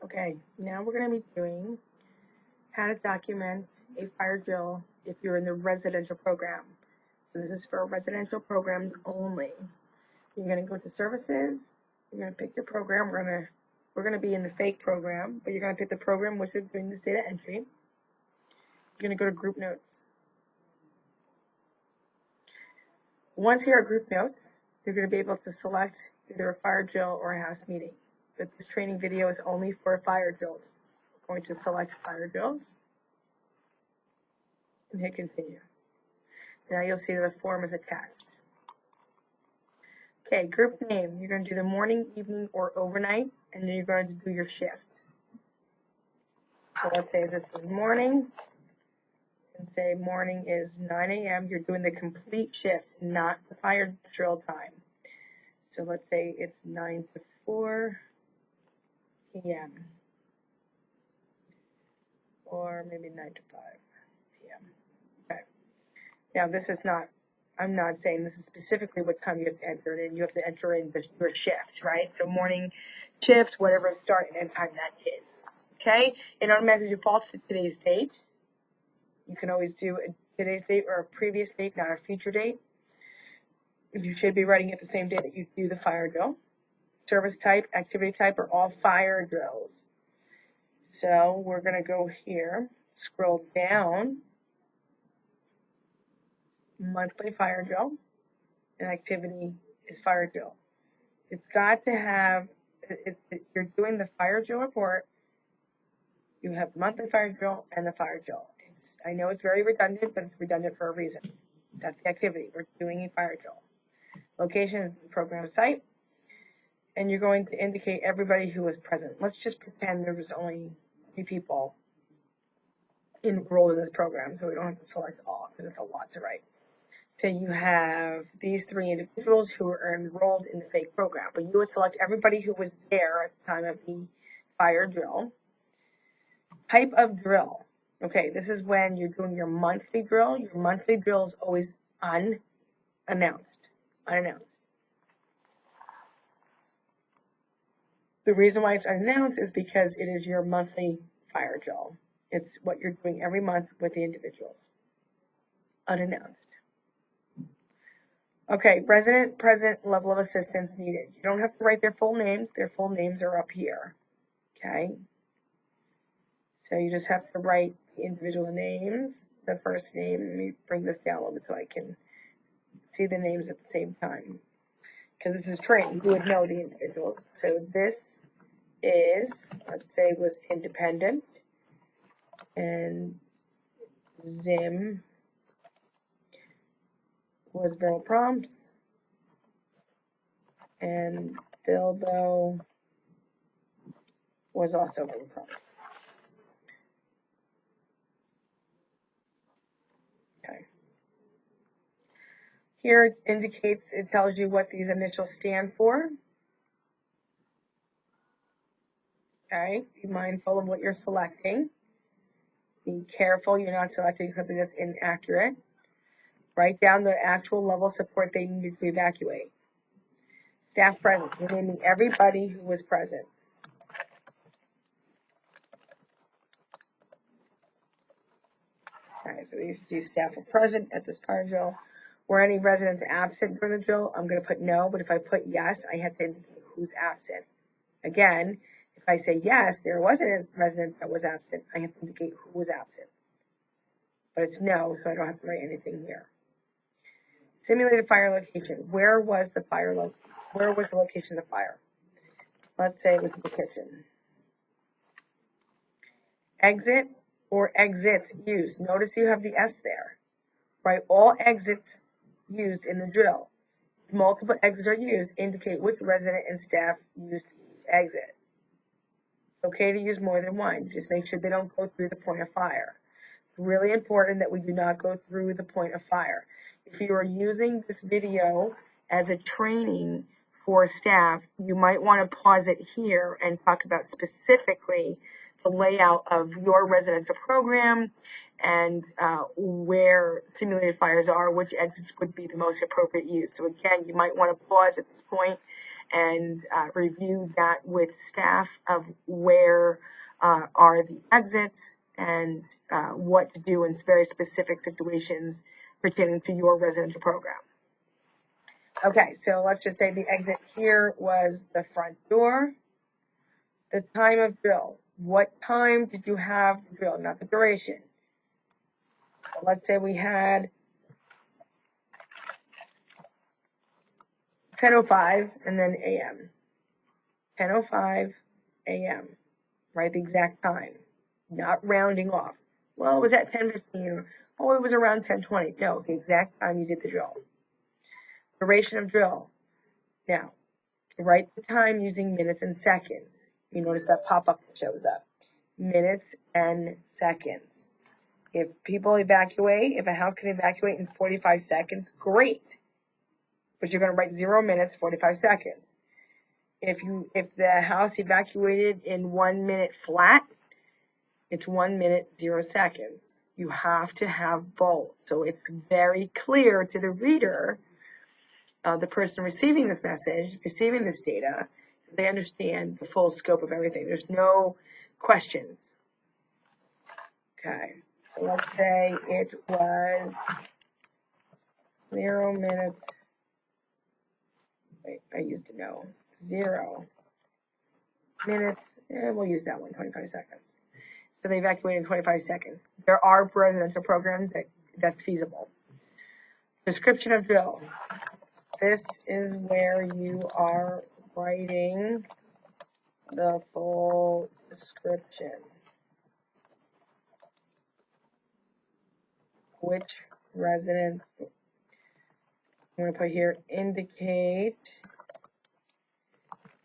Okay, now we're going to be doing how to document a fire drill if you're in the residential program. So this is for residential programs only. You're going to go to services, you're going to pick your program. We're going to be in the fake program, but you're going to pick the program which is doing this data entry. You're going to go to group notes. Once you're at group notes, you're going to be able to select either a fire drill or a house meeting. But this training video is only for fire drills. We're going to select fire drills and hit continue. Now you'll see the form is attached. Okay, group name. You're going to do the morning, evening, or overnight, and then you're going to do your shift. So let's say this is morning, and say morning is 9 a.m. You're doing the complete shift, not the fire drill time. So let's say it's 9 to 4 p.m. or maybe 9 to 5 p.m. Okay. Now this is not, I'm not saying this is specifically what time you have to enter it in. You have to enter in your shift, right? So morning shift, whatever start and end time that is. Okay? It automatically defaults to today's date. You can always do a today's date or a previous date, not a future date. You should be writing it the same day that you do the fire drill. Service type, activity type are all fire drills. So we're going to go here, scroll down, monthly fire drill, and activity is fire drill. It's got to have, if you're doing the fire drill report, you have the monthly fire drill and the fire drill. I know it's very redundant, but it's redundant for a reason. That's the activity. We're doing a fire drill. Location is the program site, and you're going to indicate everybody who was present. Let's just pretend there was only 3 people enrolled in this program, so we don't have to select all because it's a lot to write. So you have these 3 individuals who are enrolled in the fake program, but you would select everybody who was there at the time of the fire drill. Type of drill. Okay, this is when you're doing your monthly drill. Your monthly drill is always unannounced. The reason why it's unannounced is because it is your monthly fire drill. It's what you're doing every month with the individuals. Unannounced. Okay, resident, present, level of assistance needed. You don't have to write their full names. Their full names are up here. Okay. So you just have to write the individual names, the first name. Let me bring this down a little bit so I can see the names at the same time. Because this is training, you would know the individuals. So this is, let's say, was independent, and Zim was verbal prompts, and Bilbo was also verbal prompts. Okay. Here it indicates, it tells you what these initials stand for. Okay, be mindful of what you're selecting. Be careful you're not selecting something that's inaccurate. Write down the actual level of support they needed to evacuate. Staff present, you're naming everybody who was present. Okay, so these staff were present at this fire drill. Were any residents absent during the drill? I'm going to put no, but if I put yes, I have to indicate who's absent. Again, if I say yes, there was a resident that was absent, I have to indicate who was absent. But it's no, so I don't have to write anything here. Simulated fire location. Where was the fire location? Where was the location of the fire? Let's say it was in the kitchen. Exit or exits used. Notice you have the S there. Right? All exits used in the drill. If multiple exits are used, indicate which resident and staff used each exit. It's okay to use more than one. Just make sure they don't go through the point of fire. It's really important that we do not go through the point of fire. If you are using this video as a training for staff, you might want to pause it here and talk about specifically the layout of your residential program and where simulated fires are, which exits would be the most appropriate use. So again, you might want to pause at this point and review that with staff of where are the exits and what to do in very specific situations pertaining to your residential program. Okay, so let's just say the exit here was the front door. The time of drill. What time did you have the drill? Not the duration. So let's say we had 10:05 and then a.m. 10:05 a.m. Write the exact time, not rounding off. Well, it was at 10:15. Oh, it was around 10:20. No, the exact time you did the drill. Duration of drill. Now, write the time using minutes and seconds. You notice that pop-up that shows up. Minutes and seconds. If people evacuate, if a house can evacuate in 45 seconds, great. But you're going to write 0 minutes, 45 seconds. If the house evacuated in 1 minute flat, it's 1 minute, 0 seconds. You have to have both. So it's very clear to the reader, the person receiving this message, receiving this data, they understand the full scope of everything. There's no questions. Okay, so let's say it was 0 minutes. Wait, I used to know. 0 minutes, and we'll use that one, 25 seconds. So they evacuated in 25 seconds. There are residential programs that's feasible. Description of drill. This is where you are writing the full description. Which residents, I'm going to put here, indicate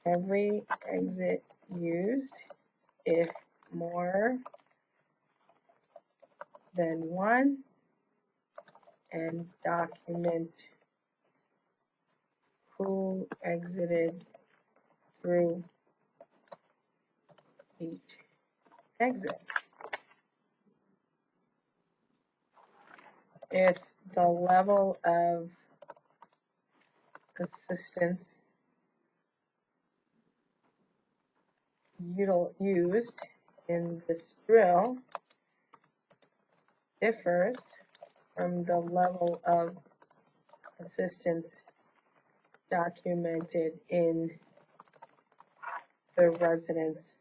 every exit used if more than one, and document who exited through each exit. If the level of assistance used in this drill differs from the level of assistance documented in the resident's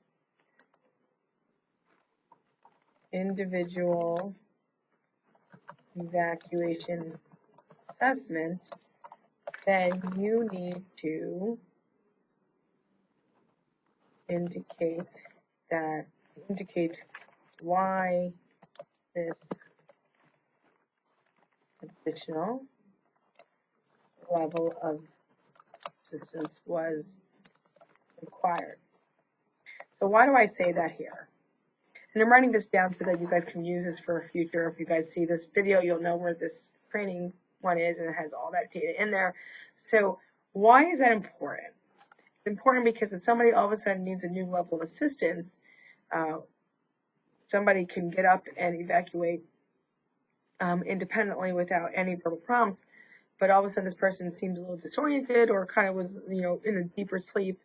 individual evacuation assessment, then you need to indicate why this additional level of assistance was required. So why do I say that here? And I'm writing this down so that you guys can use this for a future. If you guys see this video, you'll know where this training one is, and it has all that data in there. So why is that important? It's important because if somebody all of a sudden needs a new level of assistance, somebody can get up and evacuate independently without any verbal prompts, but all of a sudden this person seems a little disoriented or kind of was, in a deeper sleep,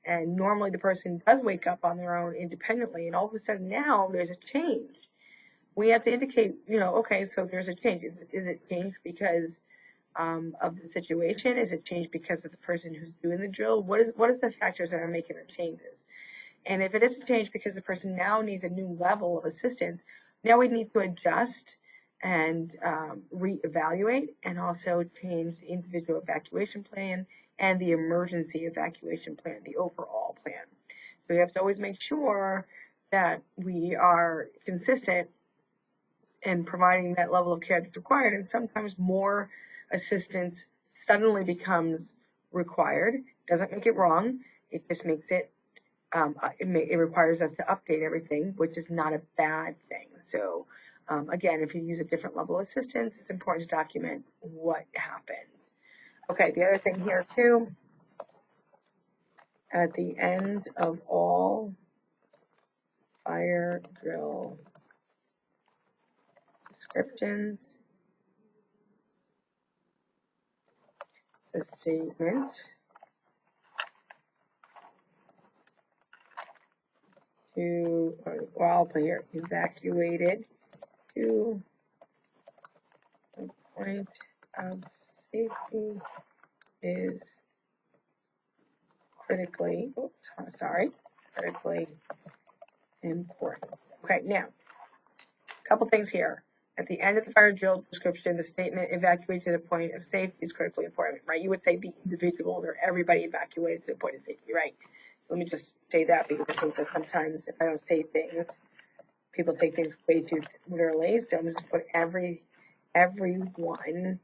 and normally the person does wake up on their own independently, and all of a sudden now there's a change. We have to indicate, okay, so there's a change. Is it changed because of the situation? Is it changed because of the person who's doing the drill? What is the factors that are making the changes? And if it is a change because the person now needs a new level of assistance, now we need to adjust and reevaluate, and also change the individual evacuation plan and the emergency evacuation plan, the overall plan. So we have to always make sure that we are consistent in providing that level of care that's required, and sometimes more assistance suddenly becomes required. Doesn't make it wrong, it just makes it, it requires us to update everything, which is not a bad thing. So again, if you use a different level of assistance, it's important to document what happened. Okay, the other thing here too, at the end of all fire drill descriptions, the statement to, well, I'll put here, evacuated to the point of safety is critically important. Okay, now, a couple things here. At the end of the fire drill description, the statement evacuate to the point of safety is critically important, right? You would say the individual or everybody evacuated to the point of safety, right? Let me just say that because I think that sometimes if I don't say things, people take things way too literally. So I'm just put everyone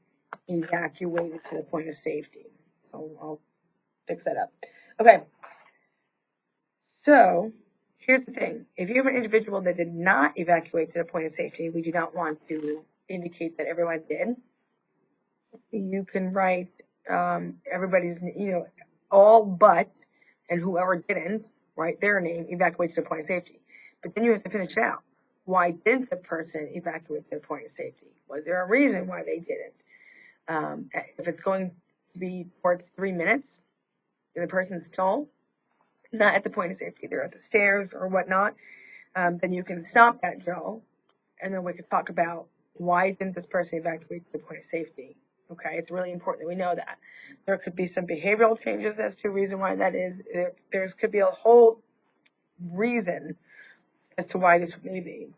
evacuated to the point of safety. I'll fix that up. Okay. So here's the thing. If you have an individual that did not evacuate to the point of safety, we do not want to indicate that everyone did. You can write everybody's, all but, and whoever didn't, write their name, evacuate to the point of safety. But then you have to finish it out. Why didn't the person evacuate to the point of safety? Was there a reason why they didn't? If it's going to be towards 3 minutes, and the person's still not at the point of safety, they're at the stairs or whatnot, then you can stop that drill, and then we could talk about why didn't this person evacuate to the point of safety. Okay, it's really important that we know that. There could be some behavioral changes as to the reason why that is. There could be a whole reason as to why this may be.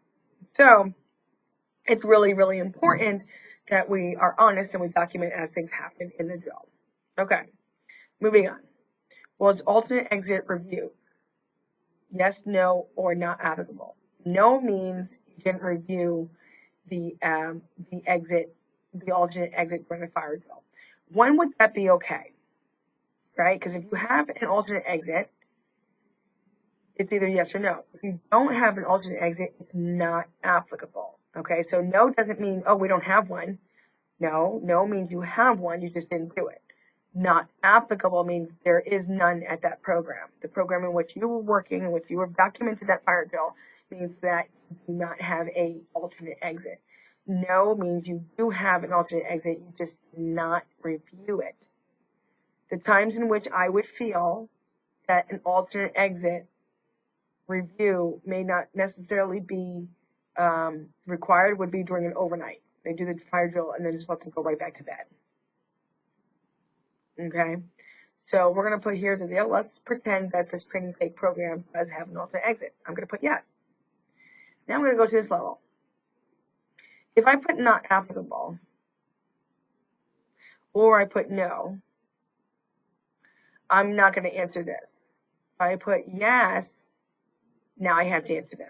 So it's really, really important that we are honest and we document as things happen in the drill. Okay, moving on. Well, it's alternate exit review. Yes, no, or not applicable. No means you didn't review the exit, the alternate exit during the fire drill. When would that be okay? Right? Because if you have an alternate exit, it's either yes or no. If you don't have an alternate exit, it's not applicable. Okay, so no doesn't mean, oh, we don't have one. No means you have one, you just didn't do it. Not applicable means there is none at that program. The program in which you were working, in which you have documented that fire drill, means that you do not have an alternate exit. No means you do have an alternate exit, you just do not review it. The times in which I would feel that an alternate exit review may not necessarily be required would be during an overnight. They do the fire drill and then just let them go right back to bed. Okay, so we're going to put here that let's pretend that this training take program does have an alternate exit. I'm going to put yes. Now I'm going to go to this level. If I put not applicable, or I put no, I'm not going to answer this. If I put yes, now I have to answer this.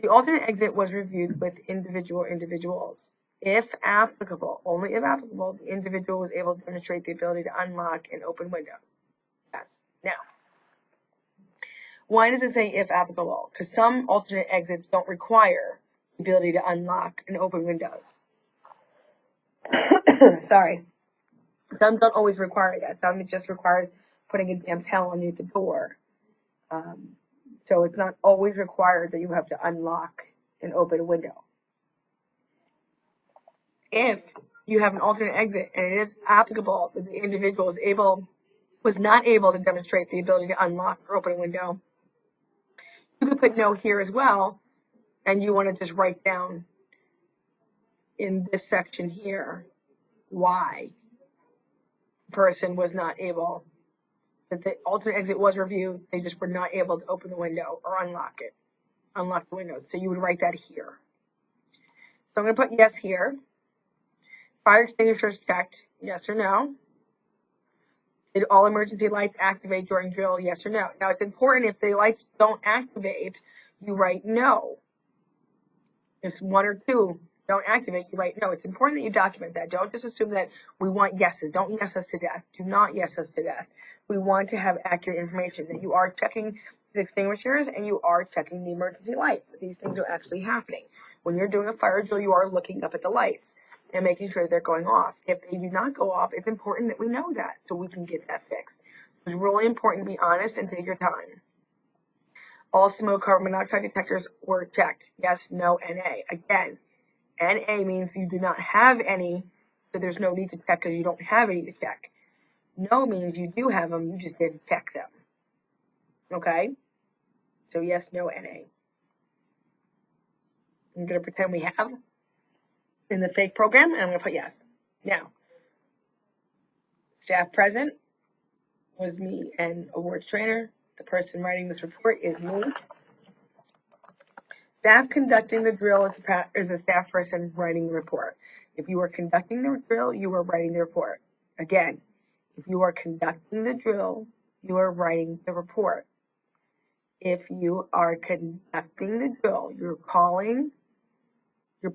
The alternate exit was reviewed with individuals. If applicable, only if applicable, the individual was able to demonstrate the ability to unlock and open windows. Yes. Now, why does it say if applicable? Because some alternate exits don't require the ability to unlock and open windows. Sorry. Some don't always require that. Some it just requires putting a damn towel underneath the door. So it's not always required that you have to unlock and open a window. If you have an alternate exit and it is applicable that the individual was not able to demonstrate the ability to unlock or open a window, you could put no here as well, and you want to just write down in this section here why the person was not able, that the alternate exit was reviewed, they just were not able to open the window or unlock the window. So you would write that here. So I'm going to put yes here. Fire extinguishers checked, yes or no. Did all emergency lights activate during drill, yes or no? Now it's important if the lights don't activate, you write no. If one or two don't activate, you write no. It's important that you document that. Don't just assume that we want yeses. Don't yes us to death. Do not yes us to death. We want to have accurate information that you are checking the extinguishers and you are checking the emergency lights. These things are actually happening. When you're doing a fire drill, you are looking up at the lights and making sure they're going off. If they do not go off, it's important that we know that so we can get that fixed. It's really important to be honest and take your time. All smoke carbon monoxide detectors were checked. Yes, no, NA. Again, NA means you do not have any, so there's no need to check because you don't have any to check. No means you do have them, you just didn't check them. Okay? So yes, no, NA. I'm going to pretend we have in the fake program, and I'm going to put yes. Now, staff present was me and awards trainer. The person writing this report is me. Staff conducting the drill is a staff person writing the report. If you are conducting the drill, you are writing the report. Again, if you are conducting the drill, you are writing the report. If you are conducting the drill, you're calling, you're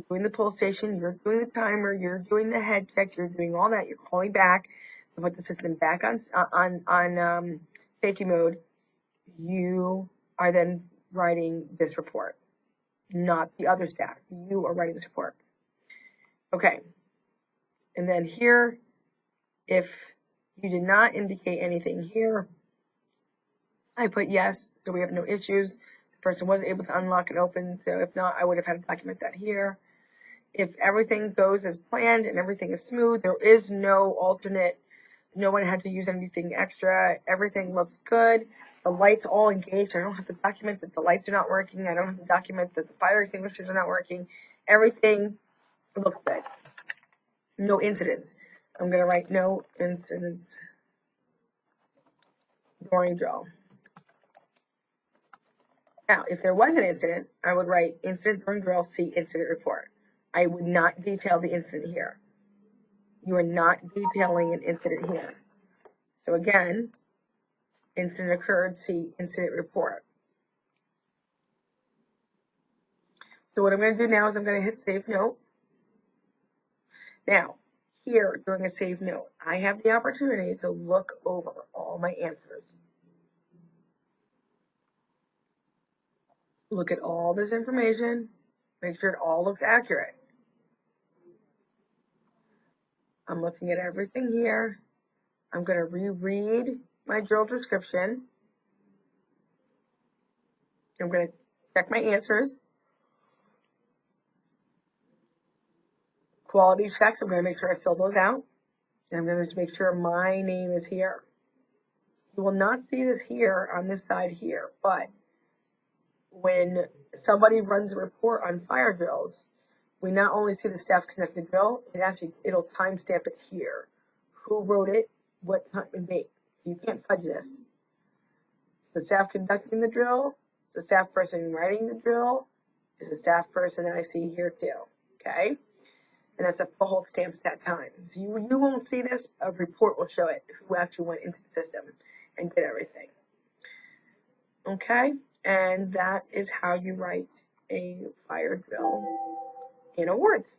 doing the pull station, you're doing the timer, you're doing the head check, you're doing all that, you're calling back to put the system back on safety mode, you are then writing this report, not the other staff. You are writing this report. Okay. And then here, if you did not indicate anything here, I put yes, so we have no issues. The person was able to unlock and open, so if not, I would have had to document that here. If everything goes as planned and everything is smooth, there is no alternate, no one had to use anything extra, everything looks good, the lights all engaged, I don't have to document that the lights are not working, I don't have to document that the fire extinguishers are not working, everything looks good. No incidents. I'm going to write no incidents during drill. Now, if there was an incident, I would write incident during drill, see incident report. I would not detail the incident here. You are not detailing an incident here. So again, incident occurred, see incident report. So what I'm going to do now is I'm going to hit save note. Now, here during a save note, I have the opportunity to look over all my answers. Look at all this information, make sure it all looks accurate. I'm looking at everything here. I'm going to reread my drill description. I'm going to check my answers. Quality checks, I'm going to make sure I fill those out. And I'm going to make sure my name is here. You will not see this here on this side here, but when somebody runs a report on fire drills, we not only see the staff conduct the drill, it'll timestamp it here. Who wrote it, what time and date. You can't fudge this. The staff conducting the drill, the staff person writing the drill, is the staff person that I see here too. Okay? And that's a full stamp that time. So you won't see this, a report will show it, who actually went into the system and did everything. Okay? And that is how you write a fire drill in awards.